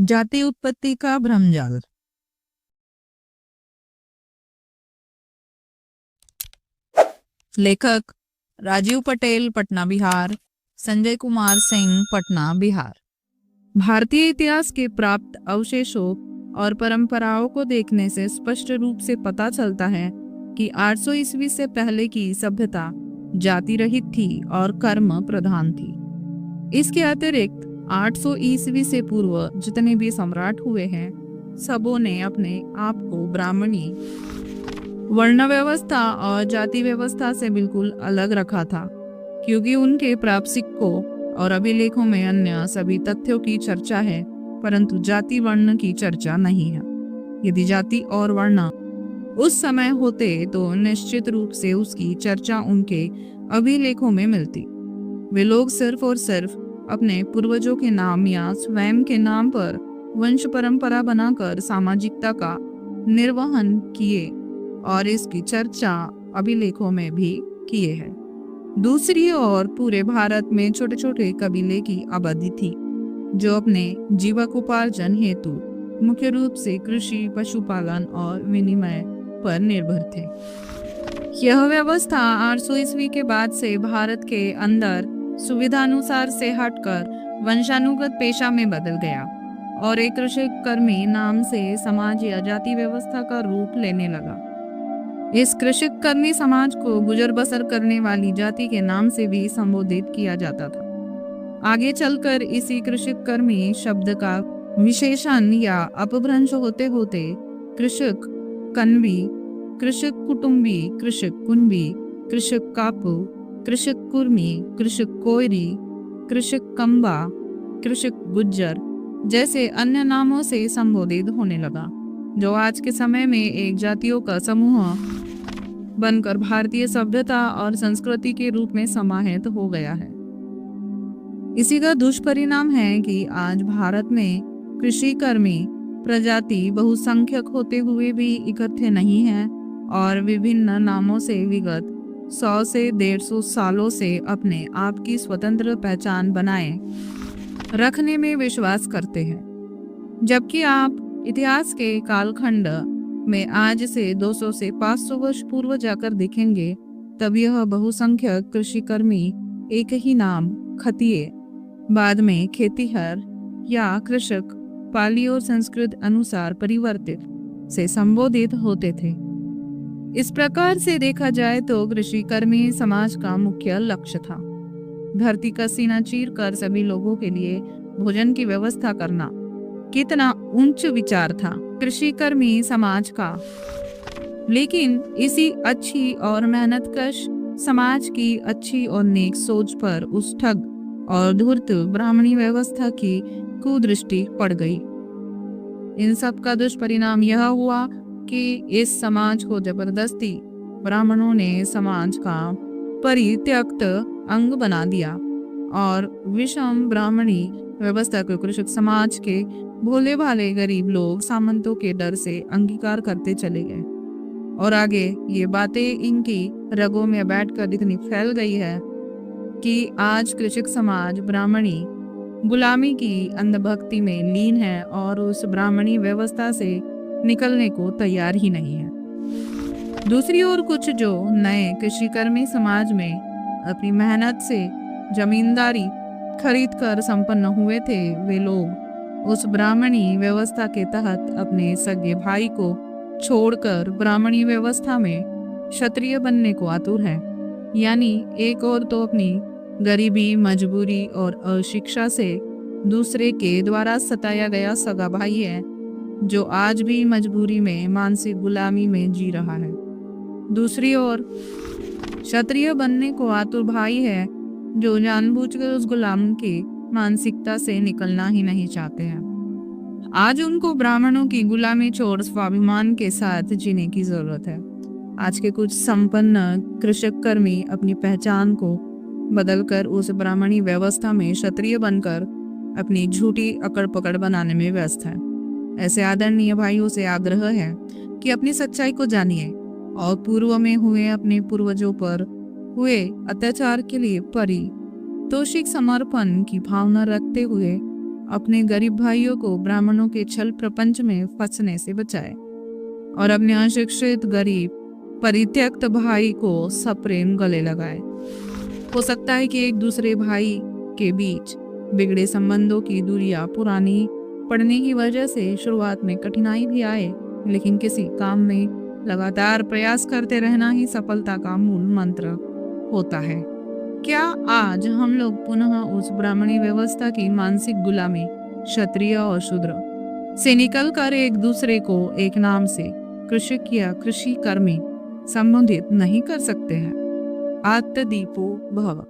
जाति उत्पत्ति का भ्रमजाल। लेखक राजीव पटेल, पटना बिहार। संजय कुमार सिंह, पटना बिहार। भारतीय इतिहास के प्राप्त अवशेषों और परंपराओं को देखने से स्पष्ट रूप से पता चलता है कि 800 ईस्वी से पहले की सभ्यता जाति रहित थी और कर्म प्रधान थी। इसके अतिरिक्त 800 ईस्वी से पूर्व जितने भी सम्राट हुए हैं, सबों ने अपने आप को ब्राह्मणी वर्ण व्यवस्था और जाति व्यवस्था से बिल्कुल अलग रखा था, क्योंकि उनके प्राप्त सिक्कों और अभिलेखों में अन्य सभी तथ्यों की चर्चा है, परंतु जाति वर्ण की चर्चा नहीं है। यदि जाति और वर्ण उस समय होते तो निश्चित रूप से उसकी चर्चा उनके अभिलेखों में मिलती। वे लोग सिर्फ और सिर्फ अपने पूर्वजों के नाम या स्वयं के नाम पर वंश परंपरा बनाकर सामाजिकता का निर्वहन किए और इसकी चर्चा अभिलेखों में भी किए हैं। दूसरी ओर पूरे भारत में छोटे छोटे कबीले की आबादी थी, जो अपने जीविकोपार्जन हेतु मुख्य रूप से कृषि, पशुपालन और विनिमय पर निर्भर थे। यह व्यवस्था 800 ईस्वी के बाद से भारत के अंदर सुविधानुसार से हटकर वंशानुगत पेशा में बदल गया और एक कृषि कर्मी नाम से समाज या जाति व्यवस्था का रूप लेने लगा। इस कृषि कर्मी समाज को गुजर बसर करने वाली जाति के नाम से भी संबोधित किया जाता था। आगे चलकर इसी कृषि कर्मी शब्द का विशेषण या अपभ्रंश होते होते कृषक कन्वी, कृषक कुटुंबी, कृषक कुनबी, कृषक कापू, कृषक कुर्मी, कृषक कोयरी, कृषक कंबा, कृषक गुज्जर जैसे अन्य नामों से संबोधित होने लगा, जो आज के समय में एक जातियों का समूह बनकर भारतीय सभ्यता और संस्कृति के रूप में समाहित हो गया है। इसी का दुष्परिणाम है कि आज भारत में कृषि कर्मी प्रजाति बहुसंख्यक होते हुए भी इकट्ठे नहीं हैं और विभिन्न नामों से विगत 100 से 150 सालों से अपने आप की स्वतंत्र पहचान बनाए रखने में विश्वास करते हैं, जबकि आप इतिहास के कालखंड में आज से 200 से 500 वर्ष पूर्व जाकर देखेंगे, तब यह बहुसंख्यक कृषि कर्मी एक ही नाम खतिये, बाद में खेतीहर या कृषक पाली और संस्कृत अनुसार परिवर्तित से संबोधित होते थे। इस प्रकार से देखा जाए तो कृषि कर्मी समाज का मुख्य लक्ष्य था। धरती का सीना चीर कर सभी लोगों के लिए भोजन की व्यवस्था करना कितना उच्च विचार था कृषि कर्मी समाज का। लेकिन इसी अच्छी और मेहनतकश समाज की अच्छी और नेक सोच पर उस ठग और धूर्त ब्राह्मणी व्यवस्था की कुदृष्टि पड़ गई। इन सब का दुष्परिणाम यह हुआ कि इस समाज को जबरदस्ती ब्राह्मणों ने समाज का परित्यक्त अंग बना दिया और विषम ब्राह्मणी व्यवस्था को कृषक समाज के भोले भाले गरीब लोग सामंतों के डर से अंगीकार करते चले गए और आगे ये बातें इनकी रगों में बैठकर इतनी फैल गई है कि आज कृषक समाज ब्राह्मणी गुलामी की अंधभक्ति में लीन है और उस ब्राह्मणी व्यवस्था से निकलने को तैयार ही नहीं है। दूसरी ओर कुछ जो नए कृषि कर्मी समाज में अपनी मेहनत से जमींदारी खरीद कर संपन्न हुए थे, वे लोग उस ब्राह्मणी व्यवस्था के तहत अपने सगे भाई को छोड़कर ब्राह्मणी व्यवस्था में क्षत्रिय बनने को आतुर है। यानी एक और तो अपनी गरीबी, मजबूरी और अशिक्षा से दूसरे के द्वारा सताया गया सगा भाई है, जो आज भी मजबूरी में मानसिक गुलामी में जी रहा है। दूसरी ओर क्षत्रिय बनने को आतुर भाई है, जो जानबूझकर उस गुलाम की मानसिकता से निकलना ही नहीं चाहते हैं। आज उनको ब्राह्मणों की गुलामी छोड़ स्वाभिमान के साथ जीने की जरूरत है। आज के कुछ संपन्न कृषक कर्मी अपनी पहचान को बदलकर उस ब्राह्मणी व्यवस्था में क्षत्रिय बनकर अपनी झूठी अकड़ पकड़ बनाने में व्यस्त है। ऐसे आदरणीय भाइयों से आग्रह है कि अपनी सच्चाई को जानिए और पूर्व में हुए अपने पूर्वजों पर हुए अत्याचार के लिए परितोषिक समर्पण की भावना रखते हुए अपने गरीब भाइयों को ब्राह्मणों के छल प्रपंच में फंसने से बचाए और अपने अशिक्षित गरीब परित्यक्त भाई को सप्रेम गले लगाए। हो सकता है कि एक दूसरे भाई के बीच बिगड़े संबंधों की दूरियां पुरानी पड़ने की वजह से शुरुआत में कठिनाई भी आए, लेकिन किसी काम में लगातार प्रयास करते रहना ही सफलता का मूल मंत्र होता है। क्या आज हम लोग पुनः उस ब्राह्मणी व्यवस्था की मानसिक गुलामी, क्षत्रिय और शूद्र से निकल कर एक दूसरे को एक नाम से कृषक या कृषि कर्मी संबोधित नहीं कर सकते हैं? आत्मदीपो भव।